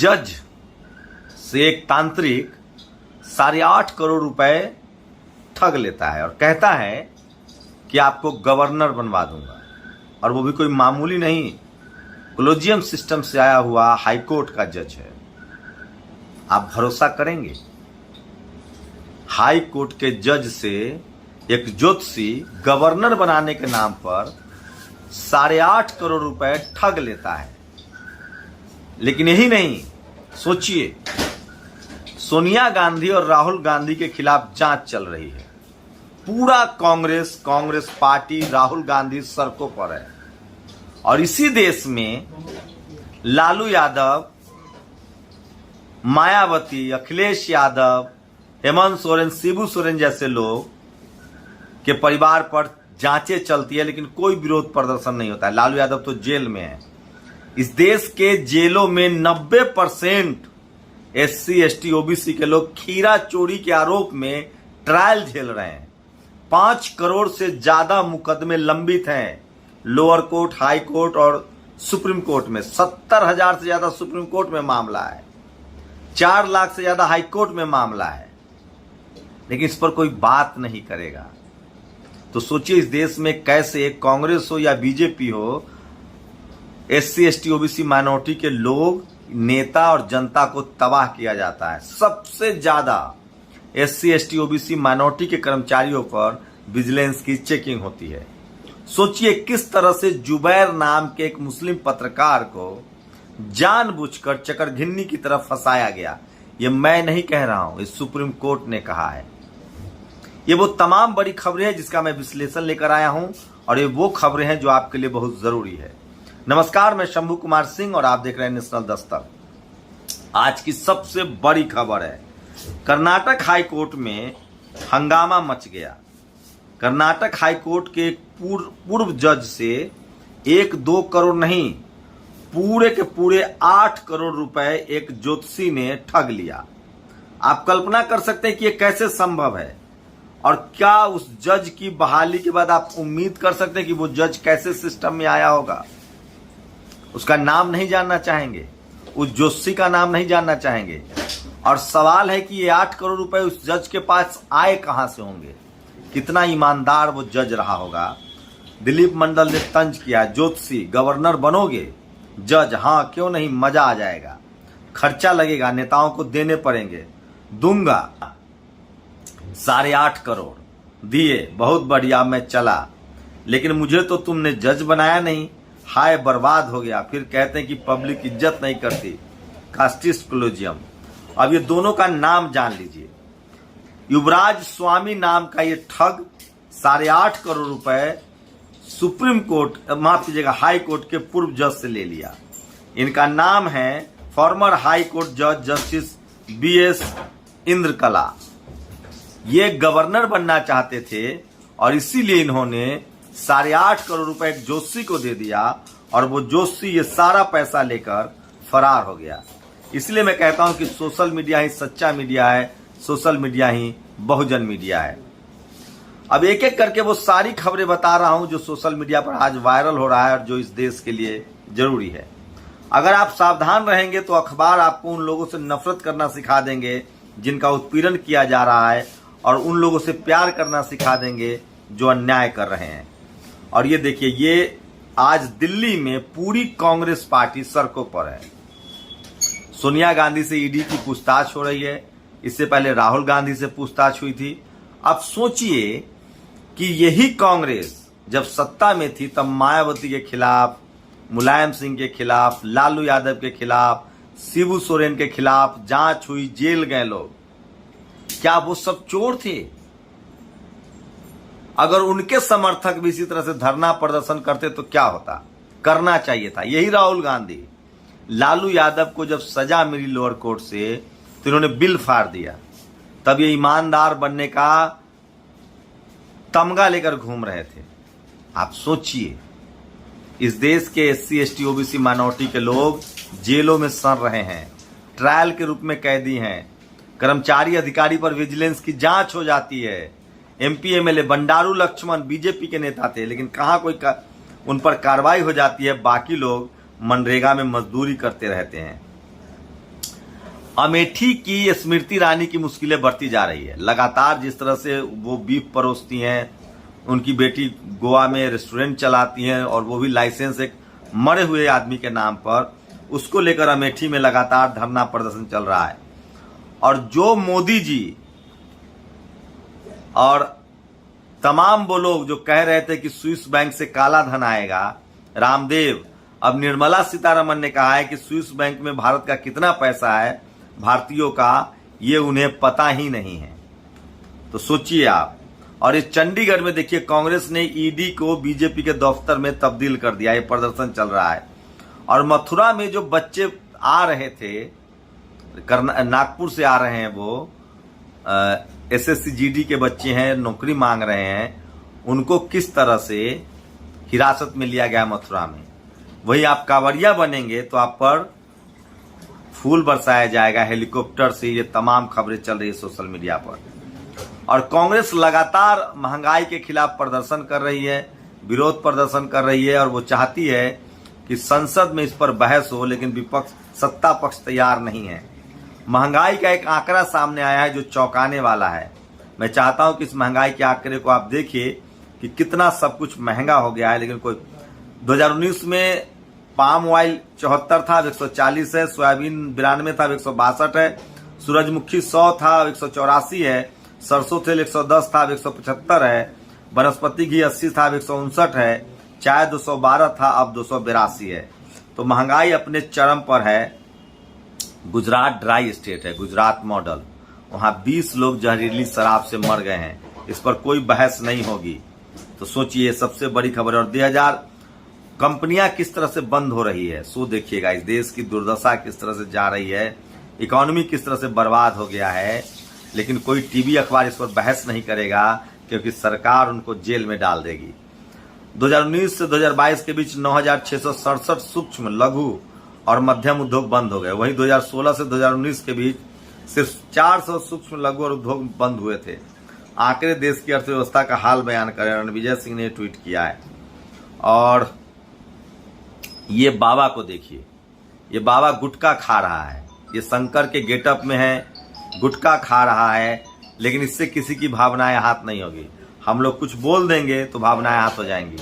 जज से एक तांत्रिक 8.5 करोड़ रुपए ठग लेता है और कहता है कि आपको गवर्नर बनवा दूंगा, और वो भी कोई मामूली नहीं, कोलेजियम सिस्टम से आया हुआ हाईकोर्ट का जज है। आप भरोसा करेंगे, हाई कोर्ट के जज से एक ज्योतिषी गवर्नर बनाने के नाम पर 8.5 करोड़ रुपए ठग लेता है। लेकिन यही नहीं, सोचिए, सोनिया गांधी और राहुल गांधी के खिलाफ जांच चल रही है। पूरा कांग्रेस पार्टी राहुल गांधी सड़कों पर है, और इसी देश में लालू यादव, मायावती, अखिलेश यादव, हेमंत सोरेन, शिबू सोरेन जैसे लोग के परिवार पर जांचें चलती है, लेकिन कोई विरोध प्रदर्शन नहीं होता है। लालू यादव तो जेल में है। इस देश के जेलों में 90% SC, ST, OBC के लोग खीरा चोरी के आरोप में ट्रायल झेल रहे हैं। 5 करोड़ से ज्यादा मुकदमे लंबित हैं लोअर कोर्ट, हाई कोर्ट और सुप्रीम कोर्ट में। 70,000 से ज्यादा सुप्रीम कोर्ट में मामला है, 4 लाख से ज्यादा हाई कोर्ट में मामला है, लेकिन इस पर कोई बात नहीं करेगा। तो सोचिए, इस देश में कैसे कांग्रेस हो या बीजेपी हो, SC, ST, OBC माइनॉरिटी के लोग, नेता और जनता को तबाह किया जाता है। सबसे ज्यादा SC, ST, OBC माइनॉरिटी के कर्मचारियों पर विजिलेंस की चेकिंग होती है। सोचिए किस तरह से जुबैर नाम के एक मुस्लिम पत्रकार को जानबूझकर चकरघिन्नी की तरफ फंसाया गया। ये मैं नहीं कह रहा हूं, इस सुप्रीम कोर्ट ने कहा है। ये वो तमाम बड़ी खबरें हैं जिसका मैं विश्लेषण लेकर आया हूं, और ये वो खबरें हैं जो आपके लिए बहुत जरूरी है। नमस्कार, मैं शंभू कुमार सिंह और आप देख रहे हैं नेशनल दस्तक। आज की सबसे बड़ी खबर है, कर्नाटक हाई कोर्ट में हंगामा मच गया। कर्नाटक हाई कोर्ट के पूर्व जज से 1-2 करोड़ नहीं, पूरे के पूरे 8 करोड़ रुपए एक ज्योतिषी ने ठग लिया। आप कल्पना कर सकते हैं कि यह कैसे संभव है, और क्या उस जज की बहाली के बाद आप उम्मीद कर सकते हैं कि वो जज कैसे सिस्टम में आया होगा। उसका नाम नहीं जानना चाहेंगे, उस ज्योतिषी का नाम नहीं जानना चाहेंगे, और सवाल है कि ये 8 करोड़ रुपए उस जज के पास आए कहां से होंगे। कितना ईमानदार वो जज रहा होगा। दिलीप मंडल ने तंज किया, ज्योतिषी गवर्नर बनोगे? जज, हाँ क्यों नहीं, मजा आ जाएगा, खर्चा लगेगा, नेताओं को देने पड़ेंगे, दूंगा। 8.5 करोड़ दिए, बहुत बढ़िया, मैं चला, लेकिन मुझे तो तुमने जज बनाया नहीं, हाय बर्बाद हो गया। फिर कहते हैं कि पब्लिक इज्जत नहीं करती, कास्टिस्ट कोलेजियम। अब ये दोनों का नाम जान लीजिए। युवराज स्वामी नाम का ये ठग 8.5 करोड़ रुपए सुप्रीम कोर्ट, माफ कीजिएगा, हाई कोर्ट के पूर्व जज से ले लिया। इनका नाम है फॉर्मर हाई कोर्ट जज जस्टिस BS इंद्रकला। ये गवर्नर बनना चाहते थे, और इसीलिए इन्होंने 8.5 करोड़ रुपए एक जोशी को दे दिया, और वो जोशी ये सारा पैसा लेकर फरार हो गया। इसलिए मैं कहता हूं कि सोशल मीडिया ही सच्चा मीडिया है, सोशल मीडिया ही बहुजन मीडिया है। अब एक एक करके वो सारी खबरें बता रहा हूं जो सोशल मीडिया पर आज वायरल हो रहा है और जो इस देश के लिए जरूरी है। अगर आप सावधान रहेंगे तो अखबार आपको उन लोगों से नफरत करना सिखा देंगे जिनका उत्पीड़न किया जा रहा है, और उन लोगों से प्यार करना सिखा देंगे जो अन्याय कर रहे हैं। और ये देखिए, ये आज दिल्ली में पूरी कांग्रेस पार्टी सड़कों पर है। सोनिया गांधी से ED की पूछताछ हो रही है, इससे पहले राहुल गांधी से पूछताछ हुई थी। अब सोचिए कि यही कांग्रेस जब सत्ता में थी तब मायावती के खिलाफ, मुलायम सिंह के खिलाफ, लालू यादव के खिलाफ, शिबू सोरेन के खिलाफ जांच हुई, जेल गए लोग। क्या वो सब चोर थे? अगर उनके समर्थक भी इसी तरह से धरना प्रदर्शन करते तो क्या होता? करना चाहिए था। यही राहुल गांधी, लालू यादव को जब सजा मिली लोअर कोर्ट से तो इन्होंने बिल फाड़ दिया, तब ये ईमानदार बनने का तमगा लेकर घूम रहे थे। आप सोचिए, इस देश के SC, ST, OBC माइनॉरिटी के लोग जेलों में सड़ रहे हैं, ट्रायल के रूप में कैदी हैं, कर्मचारी अधिकारी पर विजिलेंस की जांच हो जाती है। MP MLA Bandaru Laxman BJP के नेता थे, लेकिन कहां कोई उन पर कार्रवाई हो जाती है। बाकी लोग मनरेगा में मजदूरी करते रहते हैं। अमेठी की स्मृति ईरानी की मुश्किलें बढ़ती जा रही है। लगातार जिस तरह से वो बीफ परोसती हैं, उनकी बेटी गोवा में रेस्टोरेंट चलाती हैं और वो भी लाइसेंस एक मरे हुए आदमी के नाम पर, उसको लेकर अमेठी में लगातार धरना प्रदर्शन चल रहा है। और जो मोदी जी और तमाम वो लोग जो कह रहे थे कि स्विस बैंक से काला धन आएगा, रामदेव, अब निर्मला सीतारमण ने कहा है कि स्विस बैंक में भारत का कितना पैसा है, भारतीयों का, ये उन्हें पता ही नहीं है। तो सोचिए आप। और इस चंडीगढ़ में देखिए, कांग्रेस ने ईडी को बीजेपी के दफ्तर में तब्दील कर दिया, ये प्रदर्शन चल रहा है। और मथुरा में जो बच्चे आ रहे थे, नागपुर से आ रहे हैं, वो एसएससी जीडी के बच्चे हैं, नौकरी मांग रहे हैं, उनको किस तरह से हिरासत में लिया गया मथुरा में। वही आप कांवरिया बनेंगे तो आप पर फूल बरसाया जाएगा हेलीकॉप्टर से। ये तमाम खबरें चल रही है सोशल मीडिया पर। और कांग्रेस लगातार महंगाई के खिलाफ प्रदर्शन कर रही है, विरोध प्रदर्शन कर रही है, और वो चाहती है कि संसद में इस पर बहस हो, लेकिन विपक्ष, सत्ता पक्ष तैयार नहीं है। महंगाई का एक आंकड़ा सामने आया है जो चौंकाने वाला है। मैं चाहता हूं कि इस महंगाई के आंकड़े को आप देखिए कि कितना सब कुछ महंगा हो गया है। लेकिन कोई 2019 में पाम ऑयल 74 था, अब 140 है, सोयाबीन 92 था, अब 162 है, सूरजमुखी 100 था, अब 184 है, सरसों तेल 110 था, अब 175 है, वनस्पति घी 80 था, अब 159 है, चाय 212 था, अब 282 है। तो महंगाई अपने चरम पर है। गुजरात ड्राई स्टेट है, गुजरात मॉडल, वहां 20 लोग जहरीली शराब से मर गए हैं, इस पर कोई बहस नहीं होगी। तो सोचिए, सबसे बड़ी खबर। और 2000 कंपनियां किस तरह से बंद हो रही है, सो देखिएगा। इस देश की दुर्दशा किस तरह से जा रही है, इकोनॉमी किस तरह से बर्बाद हो गया है। लेकिन कोई टीवी अखबार इस पर बहस नहीं करेगा, क्योंकि सरकार उनको जेल में डाल देगी। 2019 से 2022 के बीच 9667 सूक्ष्म, लघु और मध्यम उद्योग बंद हो गए। वहीं 2016 से 2019 के बीच सिर्फ 400 सूक्ष्म, लघु और उद्योग बंद हुए थे। आंकड़े देश की अर्थव्यवस्था का हाल बयान करें, रणविजय सिंह ने ट्वीट किया है। और ये बाबा को देखिए, ये बाबा गुटखा खा रहा है, ये शंकर के गेटअप में है, गुटखा खा रहा है, लेकिन इससे किसी की भावनाएं आहत नहीं होगी। हम लोग कुछ बोल देंगे तो भावनाएं आहत हो जाएंगी।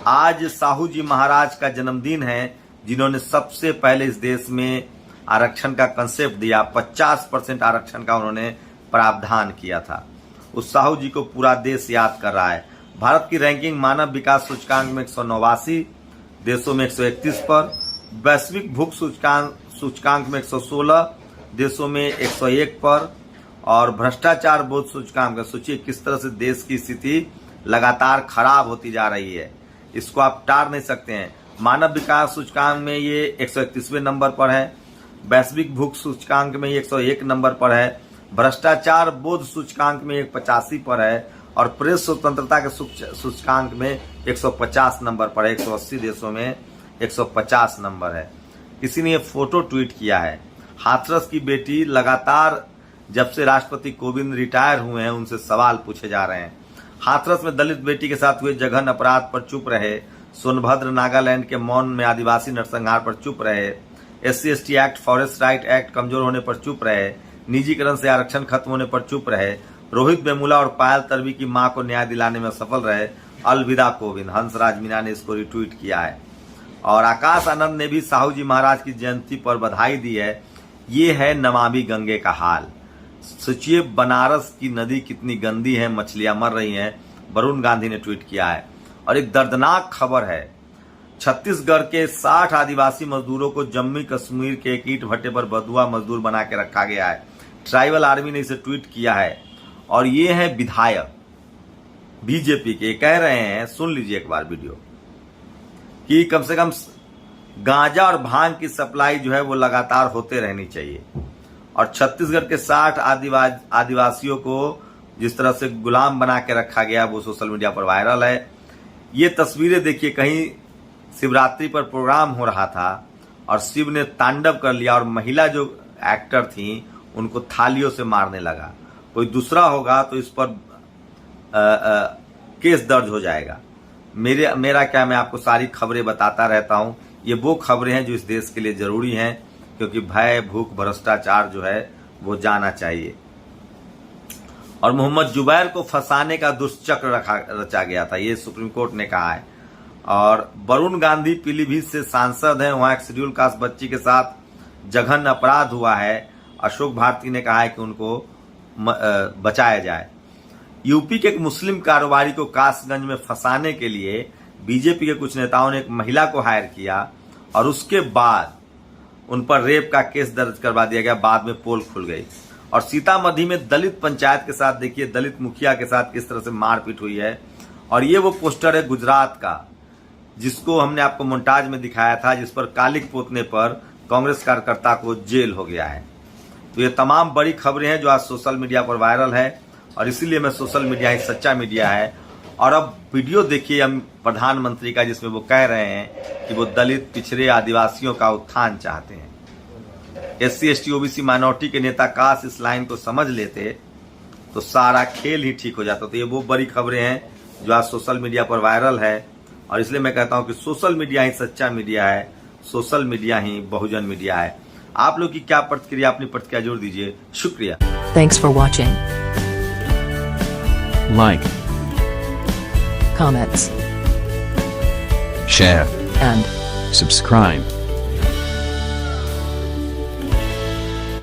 आज साहू जी महाराज का जन्मदिन है, जिन्होंने सबसे पहले इस देश में आरक्षण का कंसेप्ट दिया। 50% आरक्षण का उन्होंने प्रावधान किया था। उस साहू जी को पूरा देश याद कर रहा है। भारत की रैंकिंग मानव विकास सूचकांक में 189, देशों में 131 पर, वैश्विक भूख सूचकांक में 116, देशों में 101 पर, और भ्रष्टाचार बोध सूचकांक, सोचिए किस तरह से देश की स्थिति लगातार खराब होती जा रही है। इसको आप टार नहीं सकते हैं। मानव विकास सूचकांक में ये 131वें नंबर पर है, वैश्विक भूख सूचकांक में ये 101 नंबर पर है, भ्रष्टाचार बोध सूचकांक में 185 पर है, और प्रेस स्वतंत्रता के सूचकांक में 150 नंबर पर है। 180 देशों में 150 नंबर है। किसी ने ये फोटो ट्वीट किया है। हाथरस की बेटी, लगातार जब से राष्ट्रपति कोविंद रिटायर हुए हैं, उनसे सवाल पूछे जा रहे हैं। हाथरस में दलित बेटी के साथ हुए जघन्य अपराध पर चुप रहे। सोनभद्र नागालैंड के मौन में आदिवासी नरसंहार पर चुप रहे। SC/ST act, forest right act कमजोर होने पर चुप रहे। निजीकरण से आरक्षण खत्म होने पर चुप रहे। रोहित वेमुला और पायल तर्वी की मां को न्याय दिलाने में सफल रहे। अलविदा कोविंद, हंसराज मीना ने इसको रिट्वीट किया है। और आकाश आनंद ने भी साहू जी महाराज की जयंती पर बधाई दी है। ये है नमामि गंगे का हाल। सोचिए, बनारस की नदी कितनी गंदी है, मछलियां मर रही हैं। वरुण गांधी ने ट्वीट किया है। और एक दर्दनाक खबर है, छत्तीसगढ़ के 60 आदिवासी मजदूरों को जम्मू कश्मीर के एक ईंट भट्टे पर बदुआ मजदूर बना के रखा गया है। ट्राइबल आर्मी ने इसे ट्वीट किया है। और ये है विधायक बीजेपी के, कह रहे हैं, सुन लीजिए एक बार वीडियो, कि कम से कम गांजा और भांग की सप्लाई जो है वो लगातार होते रहनी चाहिए। और छत्तीसगढ़ के 60 आदिवासियों को जिस तरह से गुलाम बना के रखा गया, वो सोशल मीडिया पर वायरल है। ये तस्वीरें देखिए, कहीं शिवरात्रि पर प्रोग्राम हो रहा था और शिव ने तांडव कर लिया, और महिला जो एक्टर थी उनको थालियों से मारने लगा। कोई दूसरा होगा तो इस पर केस दर्ज हो जाएगा। मेरा क्या, मैं आपको सारी खबरें बताता रहता हूं। ये वो खबरें हैं जो इस देश के लिए जरूरी हैं। क्योंकि भय, भूख, भ्रष्टाचार जो है वो जाना चाहिए। और मोहम्मद जुबैर को फंसाने का दुष्चक्र रचा गया था, ये सुप्रीम कोर्ट ने कहा है। और वरुण गांधी पीलीभीत से सांसद हैं, वहां एक शेड्यूल कास्ट बच्ची के साथ जघन्य अपराध हुआ है। अशोक भारती ने कहा है कि उनको बचाया जाए। यूपी के एक मुस्लिम कारोबारी को कासगंज में फंसाने के लिए बीजेपी के कुछ नेताओं ने एक महिला को हायर किया और उसके बाद उन पर रेप का केस दर्ज करवा दिया गया। बाद में पोल खुल गई। और सीतामढ़ी में दलित पंचायत के साथ देखिए, दलित मुखिया के साथ किस तरह से मारपीट हुई है। और ये वो पोस्टर है गुजरात का, जिसको हमने आपको मोन्टाज में दिखाया था, जिस पर कालिक पोतने पर कांग्रेस कार्यकर्ता को जेल हो गया है। तो ये तमाम बड़ी खबरें हैं जो आज सोशल मीडिया पर वायरल है, और इसीलिए मैं सोशल मीडिया ही सच्चा मीडिया है। और अब वीडियो देखिए हम प्रधानमंत्री का, जिसमें वो कह रहे हैं कि वो दलित, पिछड़े, आदिवासियों का उत्थान चाहते हैं। SC ST OBC माइनॉरिटी के नेता काश इस लाइन को समझ लेते तो सारा खेल ही ठीक हो जाता। तो ये वो बड़ी खबरें हैं जो आज सोशल मीडिया पर वायरल है, और इसलिए मैं कहता हूं कि सोशल मीडिया ही सच्चा मीडिया है, सोशल मीडिया ही बहुजन मीडिया है। आप लोग की क्या प्रतिक्रिया, अपनी प्रतिक्रिया जरूर दीजिए। शुक्रिया। Thanks for watching. Like, Comments share, and subscribe.